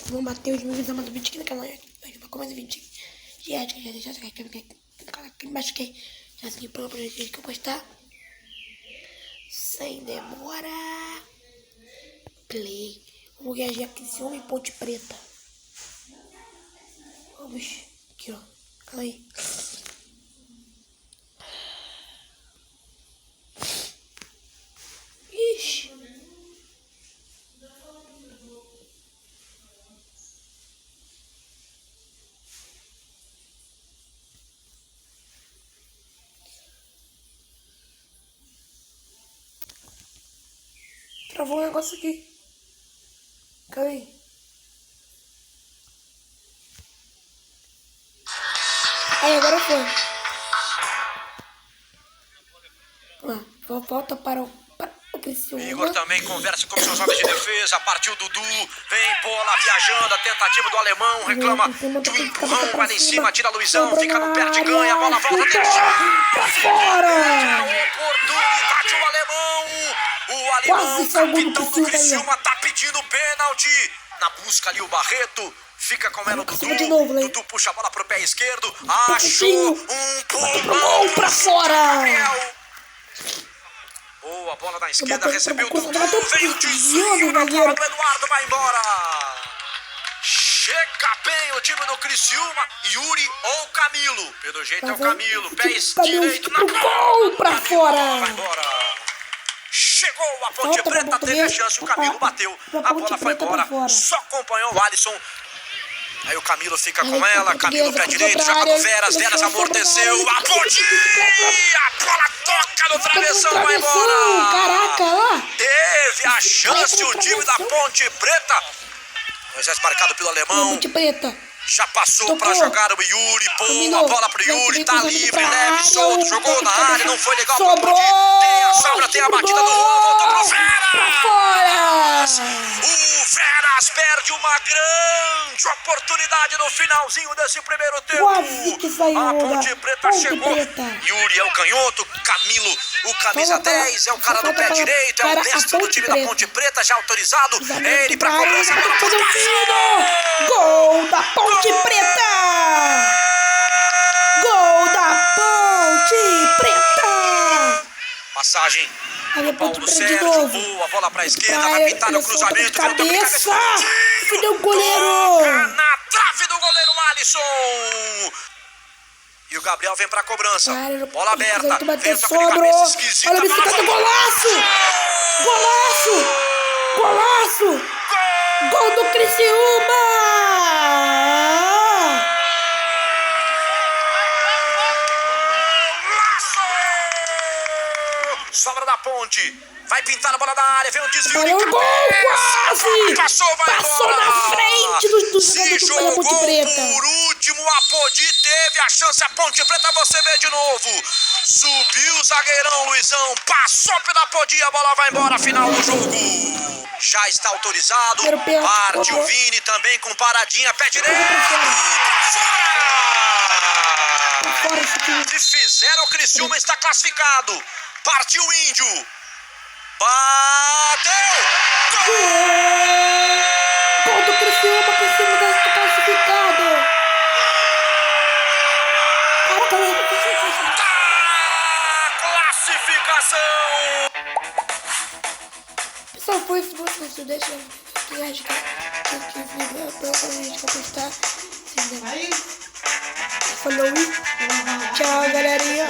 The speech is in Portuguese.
Vamos bater os meus amados vídeos aqui no canal. Vai com mais um vídeo. Já deixa no canal aqui embaixo que já se para o vídeo que eu postar. Sem demora. Play. Vamos reagir aqui esse homem Ponte Preta. Vamos. Aqui, ó. Calma aí. Ixi. Travou um negócio aqui. Calma aí. Aí, agora foi. Volta para o Criciúma. Igor também conversa com seus homens de defesa. Partiu Dudu. Vem bola viajando. A tentativa do alemão. Reclama de um empurrão. Vai lá em cima. Tira Luizão. Fica no pé de ganha. A bola volta. Pra fora! Oportunidade o alemão. O alemão, capitão do Criciúma, tá pedindo pênalti. Na busca ali o Barreto. Fica com ela o Dudu. Dudu puxa a bola pro pé esquerdo. Achou um pulmão pra fora. Boa bola na esquerda. Recebeu o Dudu. Vem o desvio na bola do Eduardo. Vai embora. Chega bem o time do Criciúma. Yuri ou Camilo. Pelo jeito é o Camilo. Pé direito na gol pra fora. Vai embora. Chegou a Ponte Preta, teve a chance, o Camilo bateu, a bola foi embora, só acompanhou o Alisson. Aí o Camilo fica com ela, Camilo pé direito, joga no Veras, Veras amorteceu, a Ponte! A bola toca no travessão, vai embora! Caraca, ó! Teve a chance o time da Ponte Preta. Moisés marcado pelo alemão. Ponte Preta. Já passou pra jogar o Yuri, boa bola pro Yuri, tá livre, leve, solto, jogou na área, não foi legal pra Ponte. Tem a sobra, tem a batida do Juan, voltou pro Veras! O Veras perde uma grande oportunidade no finalzinho desse primeiro tempo. A Ponte Preta chegou. Yuri é o canhoto, Camilo, o camisa 10, é o cara do pé direito, é o destro do time da Ponte Preta, já autorizado. É ele pra cobrança. Gol da Ponte Preta! Gol da Ponte Preta! Passagem. Paulo Sérgio, boa bola pra esquerda, vai pintar no cruzamento. Cabeça! Fudeu o goleiro! Na trave do goleiro Alisson! E o Gabriel vem pra cobrança. Bola aberta. Vem com aquele cabeça esquisita. Olha a bicicleta, golaço! Golaço! Golaço! Gol do Criciúma! Sobra da Ponte. Vai pintar a bola da área. Vem um desvio de cabeça. Gol, quase! Passou na frente do Se jogou por último. A Podi teve a chance. A Ponte Preta, você vê de novo. Subiu o zagueirão Luizão. Passou pela Podi. A bola vai embora. Final do jogo. Já está autorizado. Partiu o Vini também com paradinha. Pé direito. Pra fora. Se fizer, o Criciúma está classificado. Partiu o Índio. Bateu. Gol do Criciúma. Criciúma está classificado. Classificação. Pessoal, foi isso. Você deixa que a gente vai postar. Falou. Tchau, galerinha.